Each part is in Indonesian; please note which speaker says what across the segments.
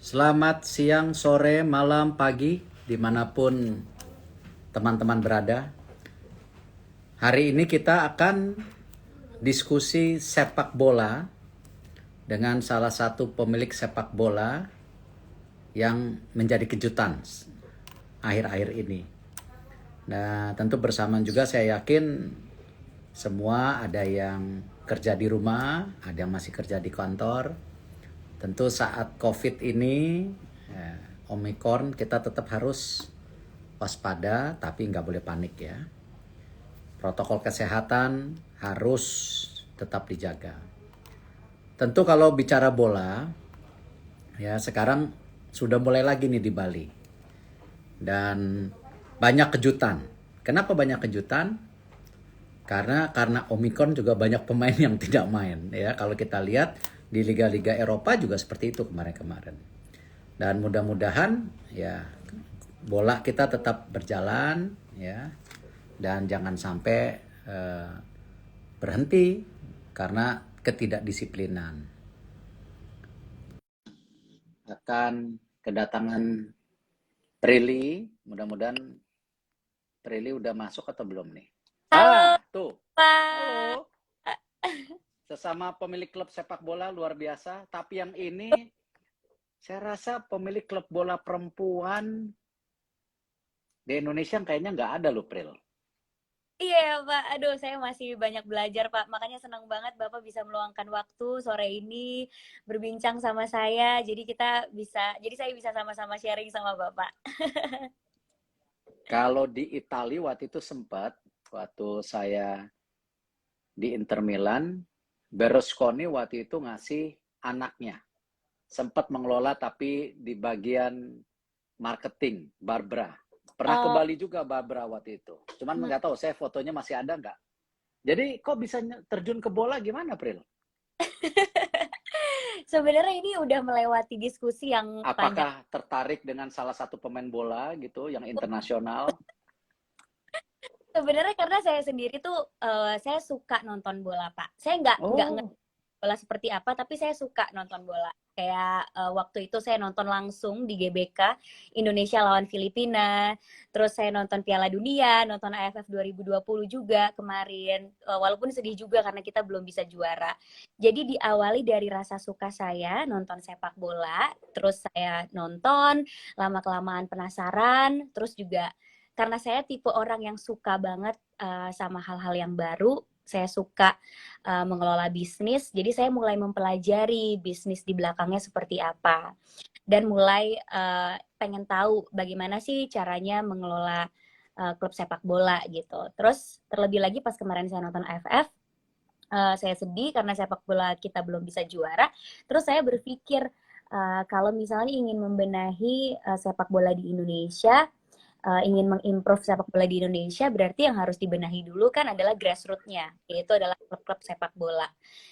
Speaker 1: Selamat siang, sore, malam, pagi, dimanapun teman-teman berada. Hari ini kita akan diskusi sepak bola dengan salah satu pemilik sepak bola yang menjadi kejutan akhir-akhir ini. Nah, tentu bersamaan juga saya yakin semua ada yang kerja di rumah, ada yang masih kerja di kantor. Tentu saat COVID ini, Omicron, kita tetap harus waspada, tapi nggak boleh panik ya. Protokol kesehatan harus tetap dijaga. Tentu kalau bicara bola, ya sekarang sudah mulai lagi nih di Bali. Dan banyak kejutan. Kenapa banyak kejutan? Karena Omicron juga banyak pemain yang tidak main ya. Kalau kita lihat di liga-liga Eropa juga seperti itu kemarin-kemarin. Dan mudah-mudahan ya bola kita tetap berjalan ya, dan jangan sampai berhenti karena ketidakdisiplinan. Akan kedatangan Prilly, mudah-mudahan Prilly udah masuk atau belum nih?
Speaker 2: Halo,
Speaker 1: Tuh.
Speaker 2: Pak.
Speaker 1: Halo. Sesama pemilik klub sepak bola luar biasa, tapi yang ini saya rasa pemilik klub bola perempuan di Indonesia kayaknya nggak ada loh, Pril.
Speaker 2: Iya ya, Pak. Aduh, saya masih banyak belajar, Pak. Makanya senang banget Bapak bisa meluangkan waktu sore ini berbincang sama saya. Jadi saya bisa sama-sama sharing sama Bapak.
Speaker 1: Kalau di Italia waktu itu sempat, waktu saya di Inter Milan, Berlusconi waktu itu ngasih anaknya. Sempat mengelola tapi di bagian marketing, Barbara. Pernah ke
Speaker 2: Oh,
Speaker 1: Bali juga Barbara waktu itu. Cuman
Speaker 2: hmm.
Speaker 1: nggak tahu, saya fotonya masih ada nggak. Jadi kok bisa terjun ke bola gimana, Pril?
Speaker 2: Sebenarnya ini udah melewati diskusi yang panjang.
Speaker 1: Apakah tertarik dengan salah satu pemain bola gitu yang internasional?
Speaker 2: Sebenarnya karena saya sendiri tuh saya suka nonton bola, Pak. Saya nggak
Speaker 1: Oh,
Speaker 2: bola seperti apa, tapi saya suka nonton bola. Kayak waktu itu saya nonton langsung di GBK Indonesia lawan Filipina, terus saya nonton Piala Dunia, nonton AFF 2020 juga kemarin, walaupun sedih juga karena kita belum bisa juara. Jadi diawali dari rasa suka saya nonton sepak bola, terus saya nonton, lama-kelamaan penasaran, terus juga karena saya tipe orang yang suka banget sama hal-hal yang baru, saya suka mengelola bisnis. Jadi saya mulai mempelajari bisnis di belakangnya seperti apa dan mulai pengen tahu bagaimana sih caranya mengelola klub sepak bola gitu. Terus terlebih lagi pas kemarin saya nonton AFF, saya sedih karena sepak bola kita belum bisa juara. Terus saya berpikir kalau misalnya ingin membenahi sepak bola di Indonesia, ingin mengimprove sepak bola di Indonesia, berarti yang harus dibenahi dulu kan adalah grassroots-nya, yaitu adalah klub-klub sepak bola.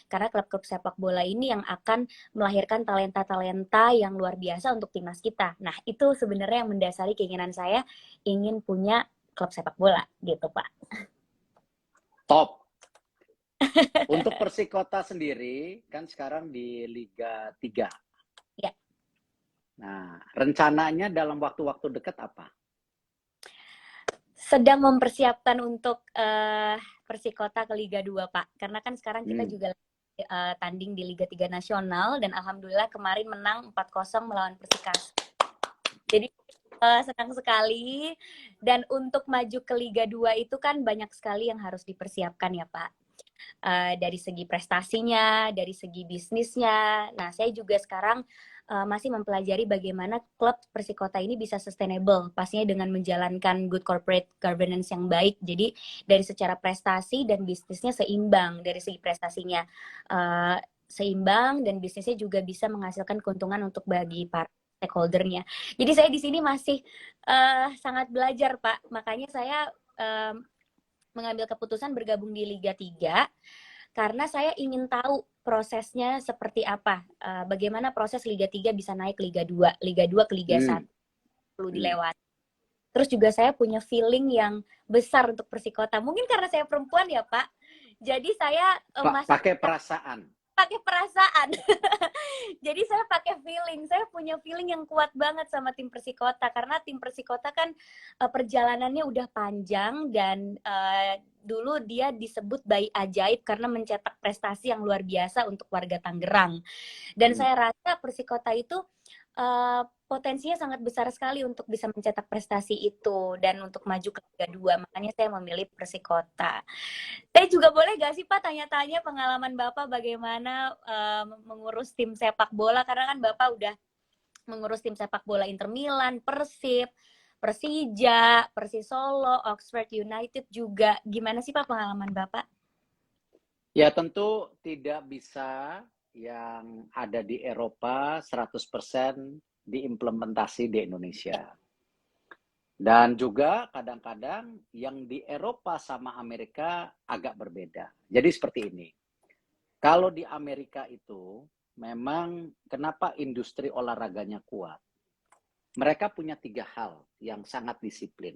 Speaker 2: Karena klub-klub sepak bola ini yang akan melahirkan talenta-talenta yang luar biasa untuk timnas kita. Nah, itu sebenarnya yang mendasari keinginan saya ingin punya klub sepak bola, gitu, Pak.
Speaker 1: top. Untuk Persikota sendiri kan sekarang di Liga 3.
Speaker 2: Ya,
Speaker 1: Nah, rencananya dalam waktu-waktu dekat apa?
Speaker 2: sedang mempersiapkan untuk Persikota ke Liga 2, Pak. Karena kan sekarang kita
Speaker 1: Hmm.
Speaker 2: juga tanding di Liga 3 Nasional dan alhamdulillah kemarin menang 4-0 melawan Persikas. Jadi senang sekali, dan untuk maju ke Liga 2 itu kan banyak sekali yang harus dipersiapkan ya, Pak. Dari segi prestasinya, dari segi bisnisnya. Nah, saya juga sekarang masih mempelajari bagaimana klub Persikota ini bisa sustainable, pastinya dengan menjalankan good corporate governance yang baik. Jadi dari secara prestasi dan bisnisnya seimbang, dari segi prestasinya seimbang dan bisnisnya juga bisa menghasilkan keuntungan untuk bagi para stakeholdernya. Jadi saya di sini masih sangat belajar, Pak. Makanya saya mengambil keputusan bergabung di Liga 3 karena saya ingin tahu prosesnya seperti apa. Bagaimana proses Liga 3 bisa naik Liga 2, Liga 2 ke Liga
Speaker 1: Hmm.
Speaker 2: 1 perlu
Speaker 1: Hmm.
Speaker 2: dilewati. Terus juga saya punya feeling yang besar untuk Persikota. Mungkin karena saya perempuan ya, Pak. Jadi saya masih
Speaker 1: Pakai perasaan.
Speaker 2: pakai perasaan. Jadi saya pakai feeling. Saya punya feeling yang kuat banget sama tim Persikota karena tim Persikota kan perjalanannya udah panjang dan dulu dia disebut bayi ajaib karena mencetak prestasi yang luar biasa untuk warga Tangerang. Dan saya rasa Persikota itu potensinya sangat besar sekali untuk bisa mencetak prestasi itu dan untuk maju ke Liga 2. Makanya saya memilih Persikota. Saya juga boleh gak sih Pak tanya-tanya pengalaman Bapak bagaimana mengurus tim sepak bola? Karena kan Bapak udah mengurus tim sepak bola Inter Milan, Persib, Persija, Persis Solo, Oxford United juga. Gimana sih Pak pengalaman Bapak?
Speaker 1: Ya tentu tidak bisa yang ada di Eropa 100% diimplementasi di Indonesia. Dan juga kadang-kadang yang di Eropa sama Amerika agak berbeda. Jadi seperti ini. Kalau di Amerika itu memang kenapa industri olahraganya kuat? Mereka punya 3 hal yang sangat disiplin.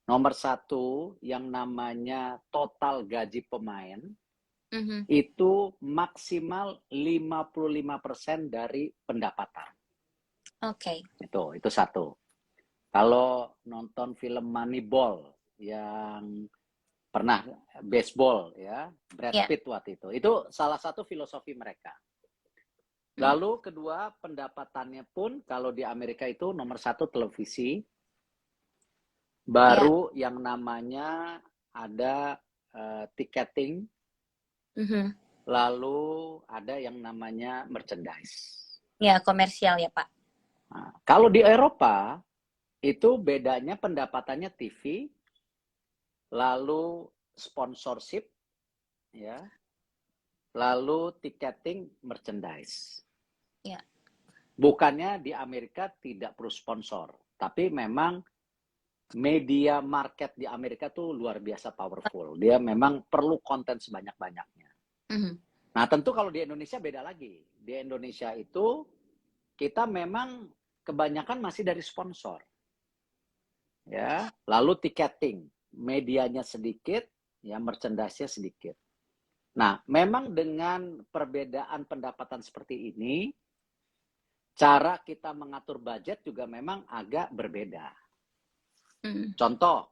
Speaker 1: Nomor 1 yang namanya total gaji pemain itu maksimal 55% dari pendapatan.
Speaker 2: Oke.
Speaker 1: Itu satu. Kalau nonton film Moneyball yang pernah baseball ya, Brad Pitt waktu itu salah satu filosofi mereka. Lalu kedua, pendapatannya pun kalau di Amerika itu nomor 1 televisi, baru yang namanya ada tiketing, lalu ada yang namanya merchandise.
Speaker 2: Ya, komersial ya Pak.
Speaker 1: Nah, kalau di Eropa itu bedanya pendapatannya TV, lalu sponsorship, ya, lalu tiketing, merchandise.
Speaker 2: Ya.
Speaker 1: Bukannya di Amerika tidak perlu sponsor, tapi memang media market di Amerika tuh luar biasa powerful. Dia memang perlu konten sebanyak-banyaknya. Nah, tentu kalau di Indonesia beda lagi. Di Indonesia itu kita memang kebanyakan masih dari sponsor. Ya, lalu tiketing, medianya sedikit, ya merchandise-nya sedikit. Nah, memang dengan perbedaan pendapatan seperti ini, cara kita mengatur budget juga memang agak berbeda. Contoh,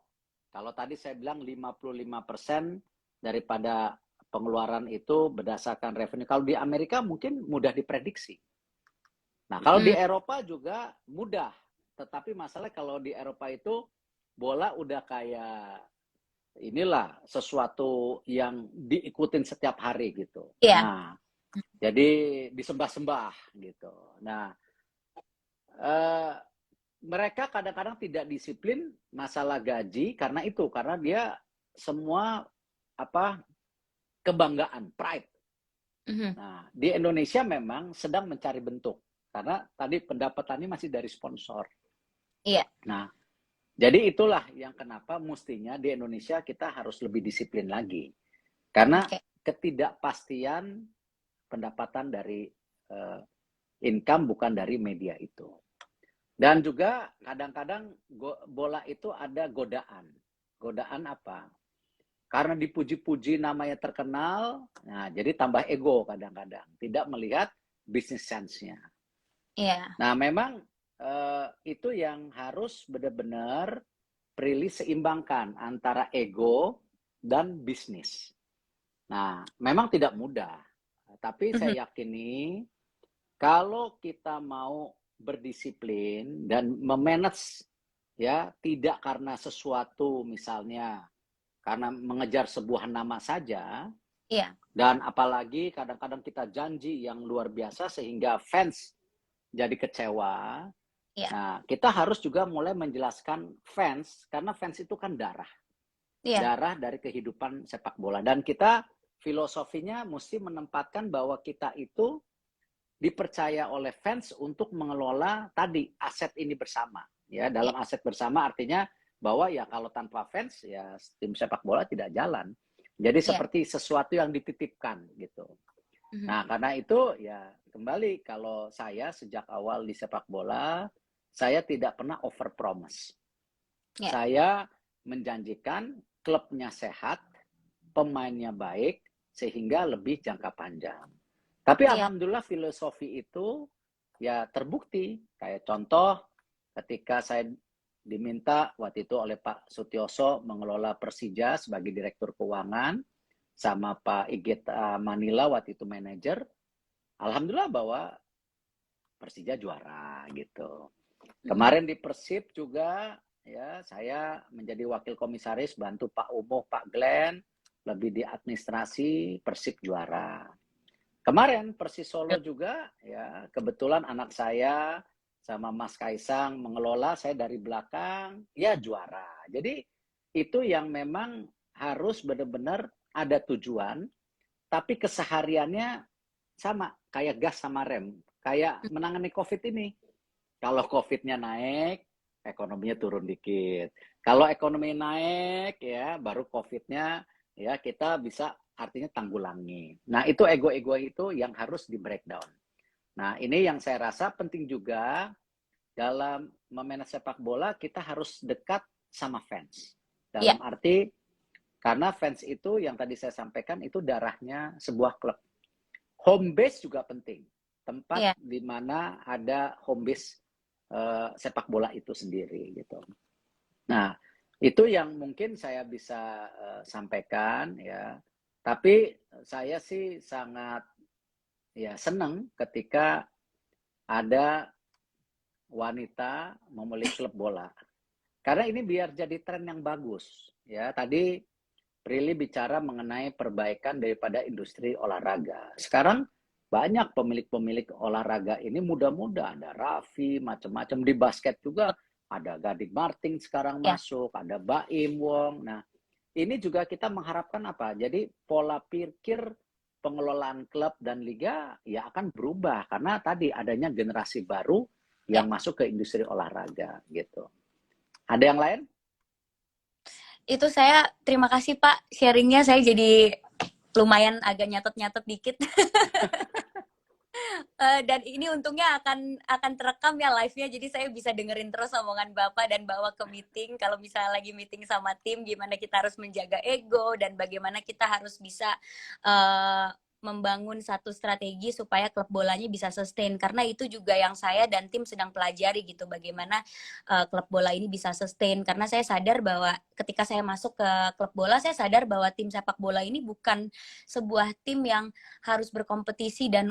Speaker 1: kalau tadi saya bilang 55% daripada pengeluaran itu berdasarkan revenue. Kalau di Amerika mungkin mudah diprediksi. Nah, kalau di Eropa juga mudah. Tetapi masalah kalau di Eropa itu bola udah kayak inilah sesuatu yang diikutin setiap hari gitu. Nah, jadi disembah-sembah gitu. Nah, mereka kadang-kadang tidak disiplin masalah gaji karena dia semua kebanggaan, pride. Nah, di Indonesia memang sedang mencari bentuk karena tadi pendapatannya masih dari sponsor.
Speaker 2: Iya.
Speaker 1: Nah, jadi itulah yang kenapa mestinya di Indonesia kita harus lebih disiplin lagi. Karena ketidakpastian pendapatan dari income bukan dari media itu. Dan juga kadang-kadang bola itu ada godaan. Godaan apa? Karena dipuji-puji namanya terkenal, nah jadi tambah ego kadang-kadang. Tidak melihat business sense-nya.
Speaker 2: Iya.
Speaker 1: Nah, memang itu yang harus benar-benar seimbangkan antara ego dan bisnis. Nah, memang tidak mudah. Tapi saya yakini kalau kita mau berdisiplin dan memanage ya, tidak karena sesuatu misalnya karena mengejar sebuah nama saja.
Speaker 2: Iya.
Speaker 1: Dan apalagi kadang-kadang kita janji yang luar biasa sehingga fans jadi kecewa.
Speaker 2: Iya.
Speaker 1: Nah, kita harus juga mulai menjelaskan fans, karena fans itu kan darah.
Speaker 2: Iya.
Speaker 1: Darah dari kehidupan sepak bola. Dan kita filosofinya mesti menempatkan bahwa kita itu dipercaya oleh fans untuk mengelola tadi aset ini bersama. Ya, dalam aset bersama artinya bahwa ya kalau tanpa fans ya tim sepak bola tidak jalan. Jadi seperti sesuatu yang dititipkan gitu. Nah, karena itu ya kembali kalau saya sejak awal di sepak bola, saya tidak pernah over promise. Saya menjanjikan klubnya sehat, pemainnya baik, sehingga lebih jangka panjang. Tapi
Speaker 2: Iya.
Speaker 1: alhamdulillah filosofi itu ya terbukti. Kayak contoh ketika saya diminta waktu itu oleh Pak Sutioso mengelola Persija sebagai direktur keuangan sama Pak Igit Manila waktu itu manajer. Alhamdulillah bahwa Persija juara gitu. Kemarin di Persib juga ya saya menjadi wakil komisaris bantu Pak Umo, Pak Glenn lebih di administrasi Persib juara. Kemarin Persis Solo juga ya kebetulan anak saya sama Mas Kaisang mengelola, saya dari belakang ya juara. Jadi itu yang memang harus benar-benar ada tujuan, tapi kesehariannya sama kayak gas sama rem, kayak menangani COVID ini. Kalau COVID-nya naik, ekonominya turun dikit. Kalau ekonomi naik, ya baru COVID-nya ya kita bisa artinya tanggulangi. Nah itu ego-ego itu yang harus di breakdown. Nah ini yang saya rasa penting juga dalam memanage sepak bola kita harus dekat sama fans.
Speaker 2: Iya.
Speaker 1: Dalam arti karena fans itu yang tadi saya sampaikan itu darahnya sebuah klub. Home base juga penting. Tempat
Speaker 2: Iya.
Speaker 1: di mana ada home base sepak bola itu sendiri gitu. Nah, itu yang mungkin saya bisa sampaikan ya. Tapi saya sih sangat ya senang ketika ada wanita memilih klub bola. Karena ini biar jadi tren yang bagus. Ya, tadi Prilly bicara mengenai perbaikan daripada industri olahraga. Sekarang banyak pemilik-pemilik olahraga ini muda-muda. Ada Raffi, macam-macam. Di basket juga ada Gading Martin sekarang
Speaker 2: Iya.
Speaker 1: masuk, ada Baim Wong. Nah, ini juga kita mengharapkan apa? Jadi pola pikir pengelolaan klub dan liga ya akan berubah. Karena tadi adanya generasi baru
Speaker 2: Iya.
Speaker 1: yang masuk ke industri olahraga gitu. Ada yang lain?
Speaker 2: Itu saya terima kasih Pak sharingnya, saya jadi lumayan agak nyatet-nyatet dikit. Dan ini untungnya akan terekam ya live-nya, jadi saya bisa dengerin terus omongan Bapak dan bawa ke meeting. Kalau misalnya lagi meeting sama tim, gimana kita harus menjaga ego dan bagaimana kita harus bisa uh, membangun satu strategi supaya klub bolanya bisa sustain. Karena itu juga yang saya dan tim sedang pelajari gitu, bagaimana klub bola ini bisa sustain. Karena saya sadar bahwa ketika saya masuk ke klub bola, saya sadar bahwa tim sepak bola ini bukan sebuah tim yang harus berkompetisi dan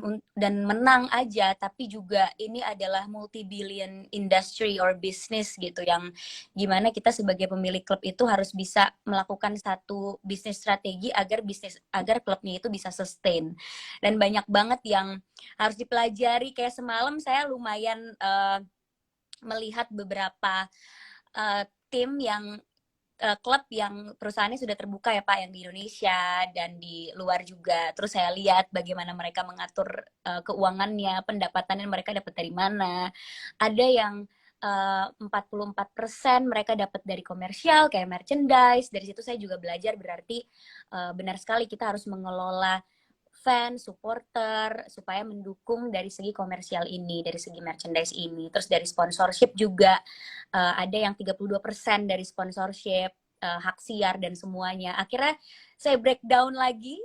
Speaker 2: menang aja, tapi juga ini adalah multi-billion industry or business gitu, yang gimana kita sebagai pemilik klub itu harus bisa melakukan satu bisnis strategi agar klubnya itu bisa sustain. Dan banyak banget yang harus dipelajari. Kayak semalam saya lumayan melihat beberapa tim yang klub yang perusahaannya sudah terbuka ya Pak, yang di Indonesia dan di luar juga. Terus saya lihat bagaimana mereka mengatur keuangannya, pendapatannya mereka dapat dari mana. Ada yang 44% mereka dapat dari komersial kayak merchandise. Dari situ saya juga belajar, berarti benar sekali kita harus mengelola fans, supporter, supaya mendukung dari segi komersial ini, dari segi merchandise ini. Terus dari sponsorship juga ada yang 32% dari sponsorship, hak siar dan semuanya. Akhirnya saya breakdown lagi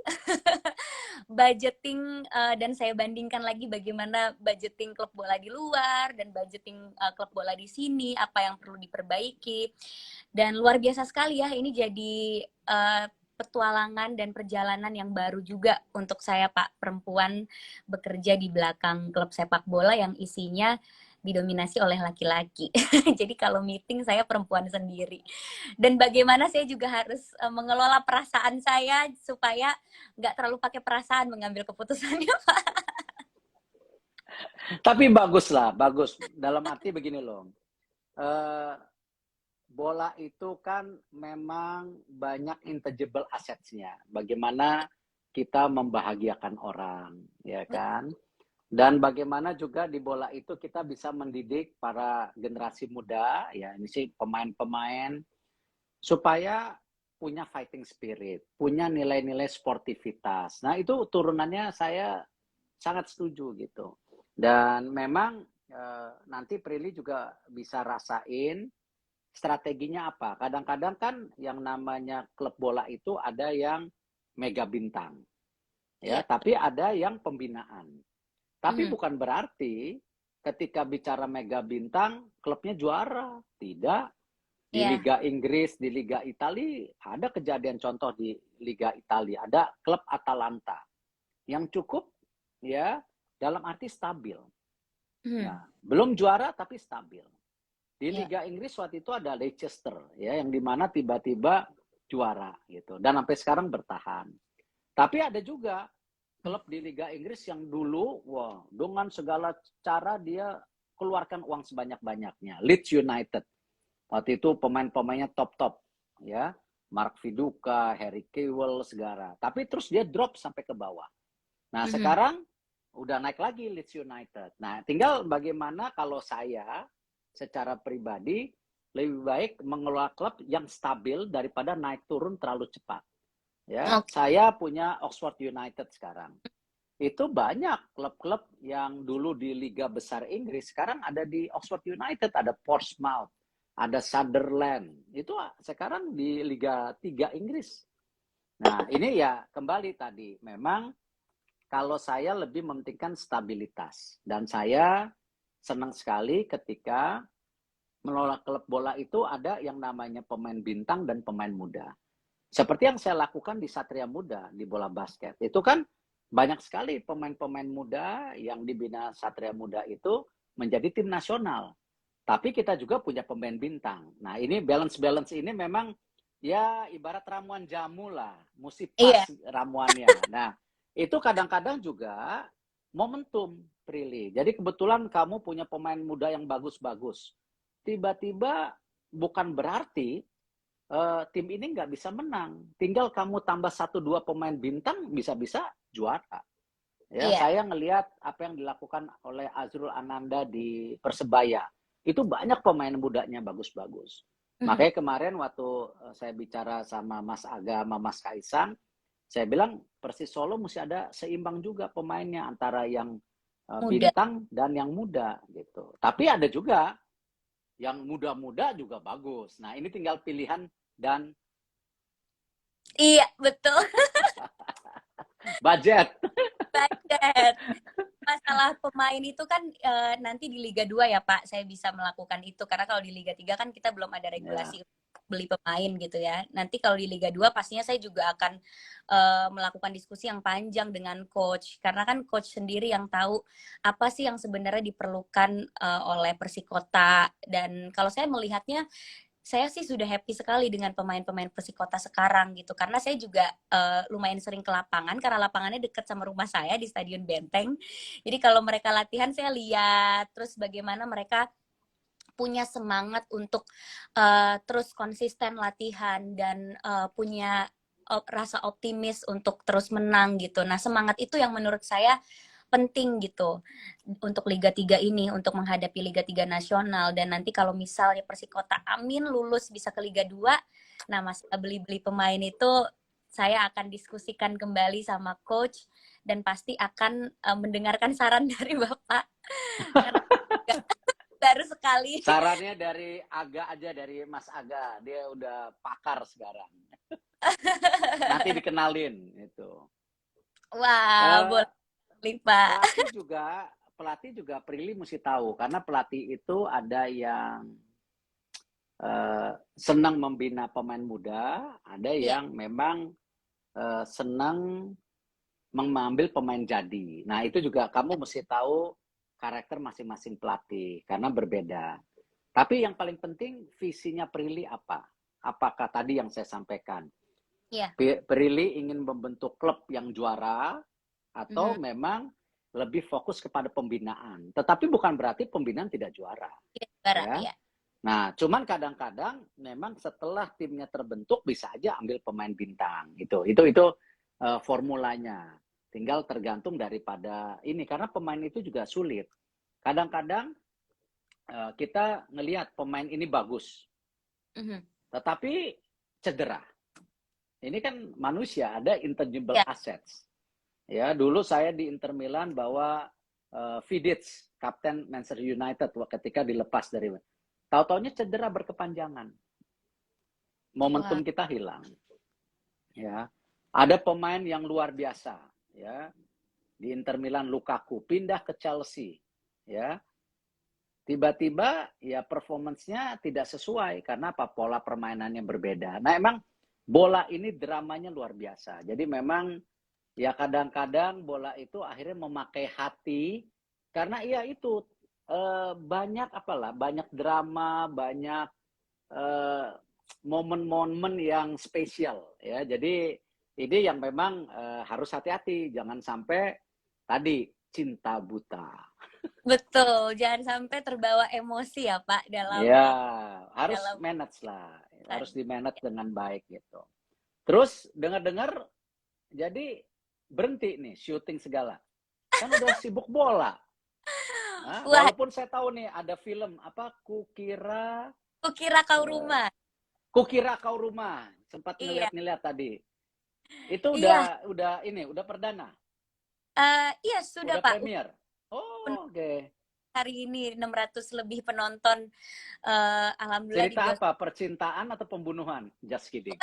Speaker 2: budgeting dan saya bandingkan lagi bagaimana budgeting klub bola di luar dan budgeting klub bola di sini, apa yang perlu diperbaiki. Dan luar biasa sekali ya, ini jadi petualangan dan perjalanan yang baru juga untuk saya Pak, perempuan bekerja di belakang klub sepak bola yang isinya didominasi oleh laki-laki. Jadi kalau meeting saya perempuan sendiri. Dan bagaimana saya juga harus mengelola perasaan saya supaya nggak terlalu pakai perasaan mengambil keputusannya, Pak.
Speaker 1: Tapi bagus lah, bagus. Dalam arti begini loh. Bola itu kan memang banyak intangible assets-nya. Bagaimana kita membahagiakan orang, ya kan? Dan bagaimana juga di bola itu kita bisa mendidik para generasi muda, ya ini sih pemain-pemain, supaya punya fighting spirit, punya nilai-nilai sportivitas. Nah itu turunannya saya sangat setuju gitu. Dan memang nanti Prilly juga bisa rasain strateginya apa. Kadang-kadang kan yang namanya klub bola itu ada yang mega bintang. ya,
Speaker 2: Iya.
Speaker 1: tapi ada yang pembinaan. Tapi
Speaker 2: Mhm.
Speaker 1: bukan berarti ketika bicara mega bintang, klubnya juara. Tidak. Di
Speaker 2: Iya.
Speaker 1: Liga Inggris, di Liga Italia, ada kejadian contoh di Liga Italia. Ada klub Atalanta yang cukup, ya, dalam arti stabil.
Speaker 2: Mhm.
Speaker 1: Nah, belum juara tapi stabil. Di
Speaker 2: Iya.
Speaker 1: Liga Inggris waktu itu ada Leicester, ya, yang dimana tiba-tiba juara gitu, dan sampai sekarang bertahan. Tapi ada juga klub di Liga Inggris yang dulu, wah, dengan segala cara dia keluarkan uang sebanyak-banyaknya. Leeds United. Waktu itu pemain-pemainnya top-top, ya. Mark Viduka, Harry Kewell, segala. Tapi terus dia drop sampai ke bawah. Nah,
Speaker 2: Mhm.
Speaker 1: sekarang udah naik lagi Leeds United. Nah, tinggal bagaimana kalau saya secara pribadi lebih baik mengelola klub yang stabil daripada naik turun terlalu cepat. Ya,
Speaker 2: Oke.
Speaker 1: saya punya Oxford United sekarang. Itu banyak klub-klub yang dulu di liga besar Inggris sekarang ada di Oxford United, ada Portsmouth, ada Sunderland. Itu sekarang di Liga 3 Inggris. Nah, ini ya kembali tadi, memang kalau saya lebih mementingkan stabilitas. Dan saya senang sekali ketika mengelola klub bola itu ada yang namanya pemain bintang dan pemain muda. Seperti yang saya lakukan di Satria Muda, di bola basket. Itu kan banyak sekali pemain-pemain muda yang dibina Satria Muda itu menjadi tim nasional. Tapi kita juga punya pemain bintang. Nah, ini balance-balance ini memang ya ibarat ramuan jamu lah, mesti pas
Speaker 2: Iya.
Speaker 1: ramuannya. Nah, itu kadang-kadang juga momentum, Prilly. Jadi kebetulan kamu punya pemain muda yang bagus-bagus. Tiba-tiba bukan berarti tim ini nggak bisa menang. Tinggal kamu tambah 1-2 pemain bintang, bisa-bisa juara. Ya,
Speaker 2: Iya.
Speaker 1: saya ngelihat apa yang dilakukan oleh Azrul Ananda di Persebaya. Itu banyak pemain mudanya bagus-bagus.
Speaker 2: Mhm.
Speaker 1: Makanya kemarin waktu saya bicara sama Mas Aga, sama Mas Kaisang, saya bilang Persis Solo mesti ada seimbang juga pemainnya antara yang
Speaker 2: Muda.
Speaker 1: bintang dan yang muda gitu. Tapi ada juga yang muda-muda juga bagus. Nah, ini tinggal pilihan dan
Speaker 2: Iya, betul.
Speaker 1: budget.
Speaker 2: Budget. Masalah pemain itu kan nanti di Liga 2 ya Pak, saya bisa melakukan itu. Karena kalau di Liga 3 kan kita belum ada
Speaker 1: Ya.
Speaker 2: regulasi beli pemain gitu ya. Nanti kalau di Liga 2 pastinya saya juga akan melakukan diskusi yang panjang dengan coach. Karena kan coach sendiri yang tahu apa sih yang sebenarnya diperlukan oleh Persikota. Dan kalau saya melihatnya, saya sih sudah happy sekali dengan pemain-pemain Persikota sekarang gitu, karena saya juga lumayan sering ke lapangan karena lapangannya dekat sama rumah saya di Stadion Benteng. Jadi kalau mereka latihan saya lihat terus bagaimana mereka punya semangat untuk terus konsisten latihan dan punya rasa optimis untuk terus menang gitu. Nah, semangat itu yang menurut saya penting gitu untuk Liga 3 ini, untuk menghadapi Liga 3 nasional. Dan nanti kalau misalnya Persikota amin lulus bisa ke Liga 2, nah mas beli-beli pemain itu saya akan diskusikan kembali sama coach dan pasti akan mendengarkan saran dari Bapak karena baru sekali.
Speaker 1: Sarannya dari Aga aja, dari Mas Aga. Dia udah pakar sekarang. Nanti dikenalin itu.
Speaker 2: Wah,
Speaker 1: Eh,
Speaker 2: boleh Pak.
Speaker 1: pelatih juga Prilly mesti tahu karena pelatih itu ada yang senang membina pemain muda, ada
Speaker 2: Iya,
Speaker 1: yang memang senang mengambil pemain jadi. Nah, itu juga kamu mesti tahu karakter masing-masing pelatih karena berbeda. Tapi yang paling penting visinya Prilly apa? Apakah tadi yang saya sampaikan?
Speaker 2: iya.
Speaker 1: Prilly ingin membentuk klub yang juara atau
Speaker 2: Mhm.
Speaker 1: memang lebih fokus kepada pembinaan. Tetapi bukan berarti pembinaan tidak juara,
Speaker 2: Iya, Barat,
Speaker 1: ya.
Speaker 2: iya.
Speaker 1: Nah, cuman kadang-kadang memang setelah timnya terbentuk bisa aja ambil pemain bintang. Itu formulanya. Tinggal tergantung daripada ini karena pemain itu juga sulit. Kadang-kadang kita ngelihat pemain ini bagus,
Speaker 2: Mhm.
Speaker 1: tetapi cedera. Ini kan manusia, ada intangible
Speaker 2: Iya.
Speaker 1: assets. Ya, dulu saya di Inter Milan bawa Vidic, kapten Manchester United ketika dilepas dari tahu-taunya cedera berkepanjangan.
Speaker 2: Wah.
Speaker 1: Momentum kita hilang. Ya. Ada pemain yang luar biasa, ya. Di Inter Milan Lukaku pindah ke Chelsea, ya. Tiba-tiba ya performance-nya tidak sesuai karena apa, pola permainannya berbeda. Nah, emang bola ini dramanya luar biasa. Jadi memang ya kadang-kadang bola itu akhirnya memakai hati karena ya itu banyak apalah, banyak drama, banyak momen-momen yang spesial ya. Jadi ini yang memang harus hati-hati, jangan sampai tadi cinta buta.
Speaker 2: Betul, jangan sampai terbawa emosi ya Pak
Speaker 1: Ya, harus
Speaker 2: dalam
Speaker 1: manage lah, harus
Speaker 2: kan.
Speaker 1: di manage dengan baik gitu. Terus dengar-dengar jadi berhenti nih syuting segala, kan udah sibuk bola. Nah,
Speaker 2: Wah,
Speaker 1: walaupun saya tahu nih ada film apa,
Speaker 2: kukira kau
Speaker 1: eh,
Speaker 2: rumah.
Speaker 1: Kukira Kau Rumah, sempat
Speaker 2: Iya,
Speaker 1: ngeliat-ngeliat tadi. Itu
Speaker 2: iya,
Speaker 1: udah perdana,
Speaker 2: iya sudah
Speaker 1: udah
Speaker 2: Pak.
Speaker 1: premier. Oh, oke. Okay.
Speaker 2: Hari ini 600 lebih penonton, alhamdulillah di
Speaker 1: Cerita
Speaker 2: bioskop.
Speaker 1: apa? Percintaan atau pembunuhan? Just kidding.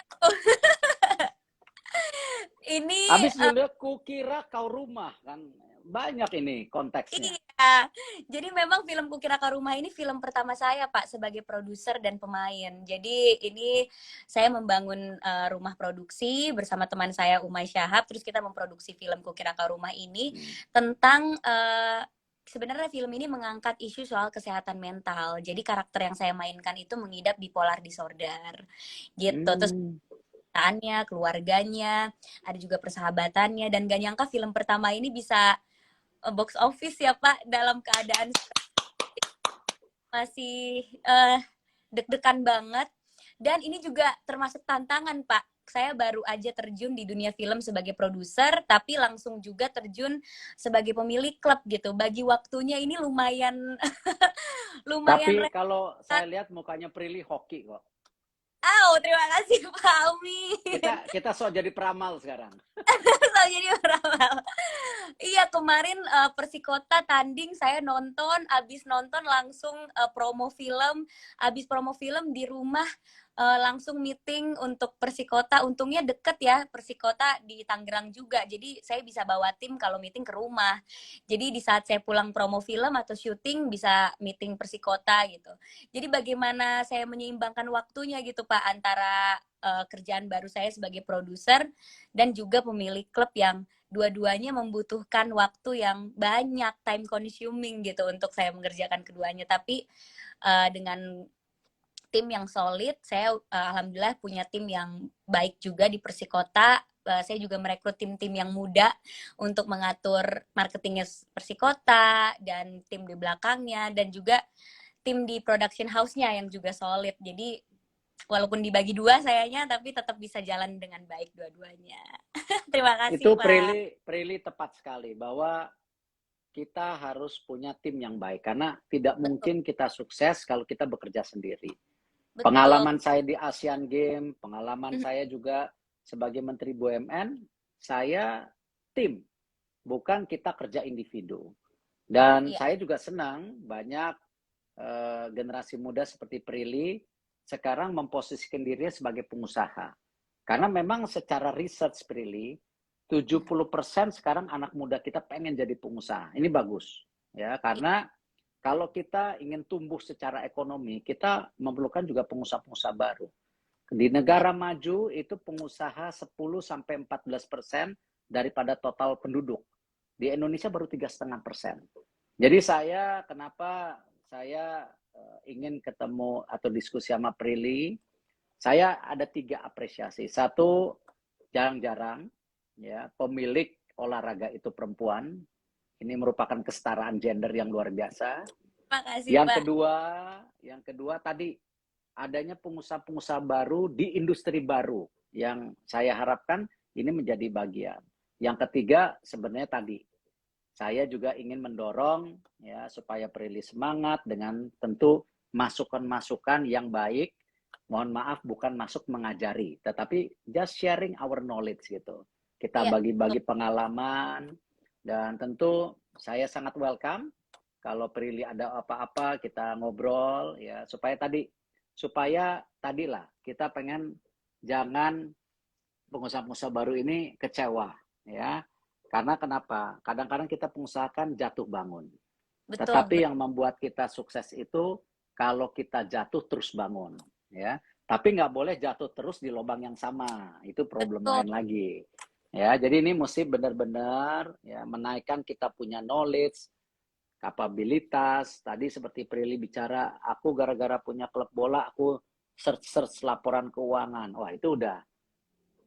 Speaker 2: Ini
Speaker 1: Habis juga Kukira Kau Rumah kan, banyak ini konteksnya.
Speaker 2: iya, jadi memang film Kukira Kau Rumah ini film pertama saya Pak sebagai produser dan pemain. Jadi ini saya membangun rumah produksi bersama teman saya Umay Syahab, terus kita memproduksi film Kukira Kau Rumah ini
Speaker 1: Hmm.
Speaker 2: tentang sebenarnya film ini mengangkat isu soal kesehatan mental. Jadi karakter yang saya mainkan itu mengidap bipolar disorder, gitu. Terus
Speaker 1: Hmm.
Speaker 2: keluarganya, ada juga persahabatannya, dan gak nyangka film pertama ini bisa box office ya Pak, dalam keadaan masih deg-degan banget. Dan ini juga termasuk tantangan Pak. Saya baru aja terjun di dunia film sebagai produser, tapi langsung juga terjun sebagai pemilik klub gitu. Bagi waktunya ini lumayan lumayan
Speaker 1: Tapi kalau saya lihat mukanya Prilly hoki kok.
Speaker 2: Terima kasih Pak Amin.
Speaker 1: Kita sok jadi peramal sekarang.
Speaker 2: Selalu jadi peramal. Iya, kemarin Persikota tanding saya nonton, abis nonton langsung promo film, abis promo film di rumah langsung meeting untuk Persikota. Untungnya deket ya, Persikota di Tangerang juga. Jadi saya bisa bawa tim kalau meeting ke rumah. Jadi di saat saya pulang promo film atau syuting bisa meeting Persikota gitu. Jadi bagaimana saya menyeimbangkan waktunya gitu Pak antara kerjaan baru saya sebagai produser dan juga pemilik klub yang dua-duanya membutuhkan waktu yang banyak, time consuming gitu untuk saya mengerjakan keduanya. Tapi dengan tim yang solid, saya alhamdulillah punya tim yang baik juga di Persikota. Saya juga merekrut tim-tim yang muda untuk mengatur marketingnya Persikota dan tim di belakangnya, dan juga tim di production house-nya yang juga solid. Jadi walaupun dibagi dua sayanya, tapi tetap bisa jalan dengan baik dua-duanya. Terima kasih
Speaker 1: Itu
Speaker 2: Pak.
Speaker 1: Prilly tepat sekali bahwa kita harus punya tim yang baik karena tidak
Speaker 2: Betul,
Speaker 1: mungkin kita sukses kalau kita bekerja sendiri.
Speaker 2: betul.
Speaker 1: Pengalaman saya di Asian Games, pengalaman saya juga sebagai Menteri BUMN, saya tim, bukan kita kerja individu. Dan
Speaker 2: Iya,
Speaker 1: saya juga senang banyak generasi muda seperti Prilly sekarang memposisikan dirinya sebagai pengusaha. Karena memang secara research Prilly, 70% sekarang anak muda kita pengen jadi pengusaha. Ini bagus. Ya, karena kalau kita ingin tumbuh secara ekonomi, kita memerlukan juga pengusaha-pengusaha baru. Di
Speaker 2: iya,
Speaker 1: negara maju itu pengusaha 10-14% daripada total penduduk. Di Indonesia baru 3,5%. Jadi kenapa saya ingin ketemu atau diskusi sama Prilly, saya ada 3 apresiasi. Satu, jarang-jarang ya pemilik olahraga itu perempuan. Ini merupakan kesetaraan gender yang luar biasa.
Speaker 2: makasih
Speaker 1: Yang
Speaker 2: Pak.
Speaker 1: kedua, tadi adanya pengusaha-pengusaha baru di industri baru yang saya harapkan ini menjadi bagian. Yang ketiga, sebenarnya tadi saya juga ingin mendorong ya supaya Prilly semangat dengan tentu masukan-masukan yang baik. Mohon maaf bukan masuk mengajari, tetapi just sharing our knowledge gitu. Kita
Speaker 2: Iya, betul.
Speaker 1: bagi-bagi pengalaman dan tentu saya sangat welcome kalau Prilly ada apa-apa kita ngobrol ya supaya tadilah kita pengen jangan pengusaha-pengusaha baru ini kecewa ya Karena kenapa? Kadang-kadang kita pengusaha kan jatuh bangun.
Speaker 2: Betul,
Speaker 1: Tetapi yang membuat kita sukses itu kalau kita jatuh terus bangun, ya. Tapi nggak boleh jatuh terus di lubang yang sama. Itu problem
Speaker 2: betul.
Speaker 1: lain lagi. Ya, jadi ini mesti benar-benar ya menaikkan kita punya knowledge, kapabilitas. Tadi seperti Prilly bicara, aku gara-gara punya klub bola, aku search laporan keuangan. Wah, itu udah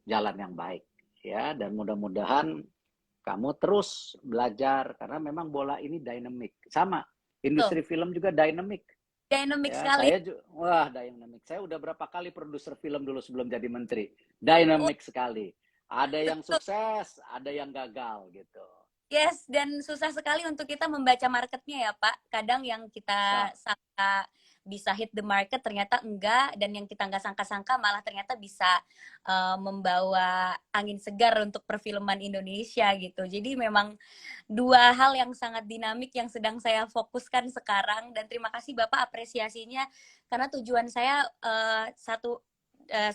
Speaker 1: jalan yang baik, ya. Dan mudah-mudahan kamu terus belajar karena memang bola ini dynamic. Sama,
Speaker 2: Betul.
Speaker 1: industri film juga dynamic.
Speaker 2: Dynamic
Speaker 1: Ya,
Speaker 2: sekali.
Speaker 1: wah dynamic. Saya udah berapa kali produser film dulu sebelum jadi menteri.
Speaker 2: Oh,
Speaker 1: Dynamic sekali. Ada yang
Speaker 2: betul.
Speaker 1: sukses, ada yang gagal gitu.
Speaker 2: Yes, dan susah sekali untuk kita membaca marketnya ya Pak. Kadang yang kita
Speaker 1: Susah.
Speaker 2: sangka bisa hit the market ternyata enggak, dan yang kita nggak sangka-sangka malah ternyata bisa membawa angin segar untuk perfilman Indonesia gitu. Jadi memang dua hal yang sangat dinamik yang sedang saya fokuskan sekarang, dan terima kasih Bapak apresiasinya karena tujuan saya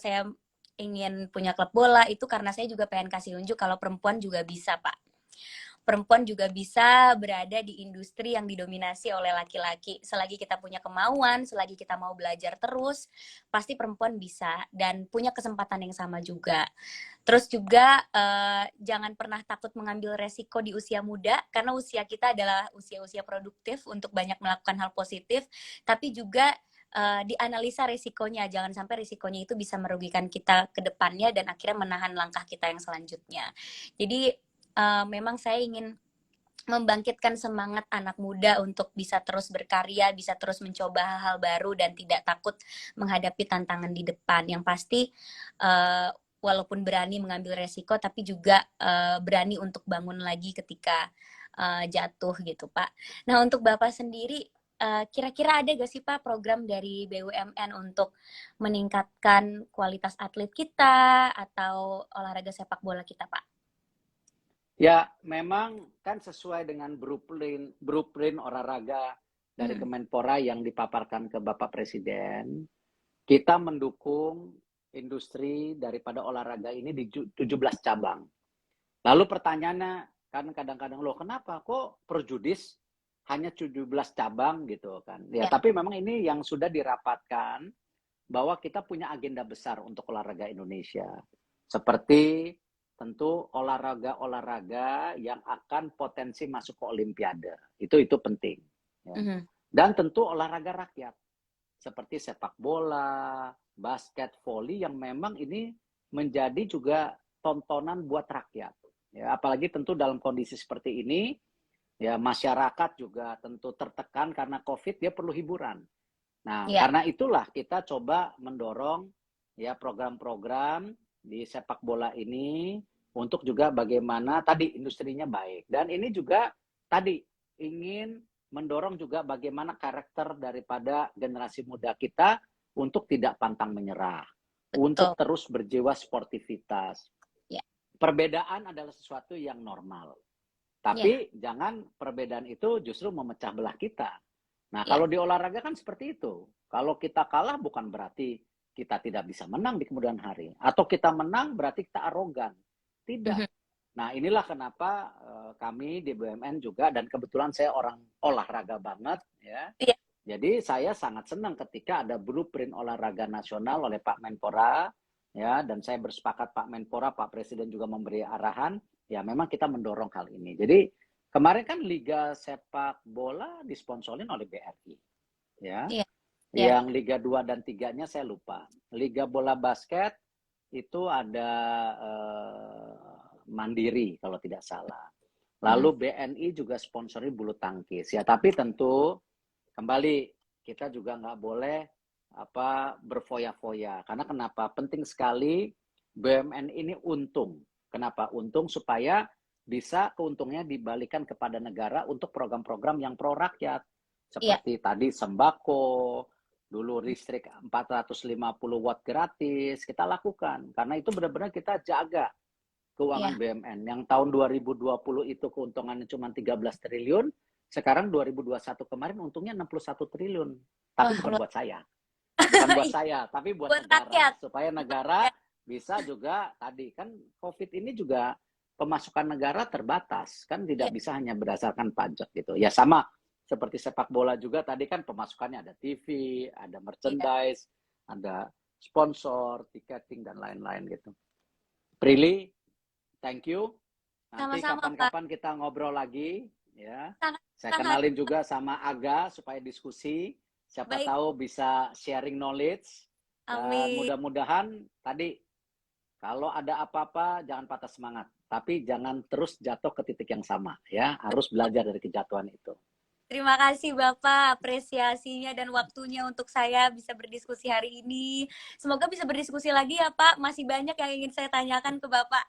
Speaker 2: saya ingin punya klub bola itu karena saya juga pengen kasih unjuk kalau perempuan juga bisa Pak. Perempuan juga bisa berada di industri yang didominasi oleh laki-laki. Selagi kita punya kemauan, selagi kita mau belajar terus, pasti perempuan bisa dan punya kesempatan yang sama juga. Terus juga jangan pernah takut mengambil resiko di usia muda, karena usia kita adalah usia-usia produktif untuk banyak melakukan hal positif, tapi juga dianalisa resikonya, jangan sampai resikonya itu bisa merugikan kita ke depannya dan akhirnya menahan langkah kita yang selanjutnya. Jadi memang saya ingin membangkitkan semangat anak muda untuk bisa terus berkarya, bisa terus mencoba hal-hal baru dan tidak takut menghadapi tantangan di depan. Yang pasti walaupun berani mengambil resiko, tapi juga berani untuk bangun lagi ketika jatuh gitu Pak. Nah untuk Bapak sendiri, kira-kira ada gak sih Pak program dari BUMN untuk meningkatkan kualitas atlet kita atau olahraga sepak bola kita Pak?
Speaker 1: Ya, memang kan sesuai dengan blueprint olahraga dari
Speaker 2: Hmm.
Speaker 1: Kemenpora yang dipaparkan ke Bapak Presiden, kita mendukung industri daripada olahraga ini di 17 cabang. Lalu pertanyaannya, kan kadang-kadang loh kenapa kok perjudis hanya 17 cabang gitu kan. Ya,
Speaker 2: Ya,
Speaker 1: tapi memang ini yang sudah dirapatkan bahwa kita punya agenda besar untuk olahraga Indonesia. Seperti tentu olahraga-olahraga yang akan potensi masuk ke Olimpiade. Itu penting. Ya.
Speaker 2: mhm.
Speaker 1: Dan tentu olahraga rakyat. Seperti sepak bola, basket, volley yang memang ini menjadi juga tontonan buat rakyat. Ya, apalagi tentu dalam kondisi seperti ini, ya masyarakat juga tentu tertekan karena COVID, dia perlu hiburan. Nah,
Speaker 2: Ya,
Speaker 1: karena itulah kita coba mendorong ya program-program di sepak bola ini untuk juga bagaimana tadi industrinya baik. Dan ini juga tadi ingin mendorong juga bagaimana karakter daripada generasi muda kita untuk tidak pantang menyerah, untuk
Speaker 2: betul.
Speaker 1: terus berjiwa sportivitas.
Speaker 2: Ya,
Speaker 1: Perbedaan adalah sesuatu yang normal.
Speaker 2: ya,
Speaker 1: Tapi jangan perbedaan itu justru memecah belah kita. Nah,
Speaker 2: ya.
Speaker 1: kalau di olahraga kan seperti itu. Kalau kita kalah bukan berarti kita tidak bisa menang di kemudian hari. Atau kita menang berarti kita arogan. Tidak.
Speaker 2: Mhm.
Speaker 1: Nah, inilah kenapa kami di BUMN juga, dan kebetulan saya orang olahraga banget, ya.
Speaker 2: Iya,
Speaker 1: Jadi saya sangat senang ketika ada blueprint olahraga nasional oleh Pak Menpora, ya, dan saya bersepakat Pak Menpora, Pak Presiden juga memberi arahan, ya memang kita mendorong hal ini. Jadi kemarin kan Liga Sepak Bola disponsorin oleh BRI, ya.
Speaker 2: iya, iya.
Speaker 1: Yang Liga 2 dan 3-nya saya lupa. Liga bola basket itu ada Mandiri kalau tidak salah.
Speaker 2: Mhm.
Speaker 1: Lalu BNI juga sponsori bulu tangkis. Ya, tapi tentu kembali kita juga nggak boleh berfoya-foya. Karena kenapa? Penting sekali BUMN ini untung. Kenapa? Untung supaya bisa keuntungnya dibalikan kepada negara untuk program-program yang pro rakyat.
Speaker 2: Iya,
Speaker 1: Seperti tadi sembako, dulu listrik 450 watt gratis, kita lakukan. Karena itu benar-benar kita jaga keuangan
Speaker 2: iya.
Speaker 1: BUMN. Yang tahun 2020 itu keuntungannya cuma 13 triliun, sekarang 2021 kemarin untungnya 61 triliun. Tapi
Speaker 2: Wah,
Speaker 1: bukan
Speaker 2: luar
Speaker 1: buat saya. Bukan buat
Speaker 2: iya,
Speaker 1: saya, tapi buat
Speaker 2: buat
Speaker 1: negara.
Speaker 2: rakyat.
Speaker 1: Supaya negara bisa juga tadi kan COVID ini juga pemasukan negara terbatas, kan tidak
Speaker 2: Iya,
Speaker 1: bisa hanya berdasarkan pajak gitu. Ya sama seperti sepak bola juga tadi kan pemasukannya ada TV, ada
Speaker 2: iya.
Speaker 1: merchandise, ada sponsor, tiketing dan lain-lain gitu. Prilly, thank you. Nanti
Speaker 2: Sama-sama, Pak.
Speaker 1: kapan-kapan kita ngobrol lagi ya. Saya
Speaker 2: Sangat-sangat
Speaker 1: kenalin juga sama Aga supaya diskusi. Siapa
Speaker 2: baik.
Speaker 1: tahu bisa sharing knowledge dan
Speaker 2: Amin.
Speaker 1: mudah-mudahan tadi kalau ada apa-apa jangan patah semangat, tapi jangan terus jatuh ke titik yang sama ya. Harus belajar dari kejatuhan itu.
Speaker 2: Terima kasih Bapak apresiasinya dan waktunya untuk saya bisa berdiskusi hari ini. Semoga bisa berdiskusi lagi ya Pak. Masih banyak yang ingin saya tanyakan ke Bapak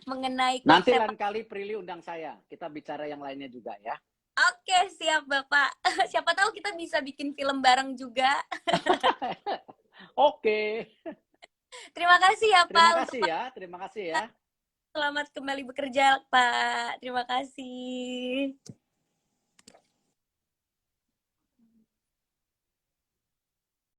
Speaker 2: mengenai klub
Speaker 1: Nanti
Speaker 2: sepak.
Speaker 1: lain kali Prilly undang saya. Kita bicara yang lainnya juga ya.
Speaker 2: Oke, siap Bapak. Siapa tahu kita bisa bikin film bareng juga.
Speaker 1: Oke.
Speaker 2: Terima kasih ya
Speaker 1: Terima
Speaker 2: Pak untuk
Speaker 1: kasih ya. Terima kasih ya.
Speaker 2: selamat kembali bekerja Pak. Terima kasih.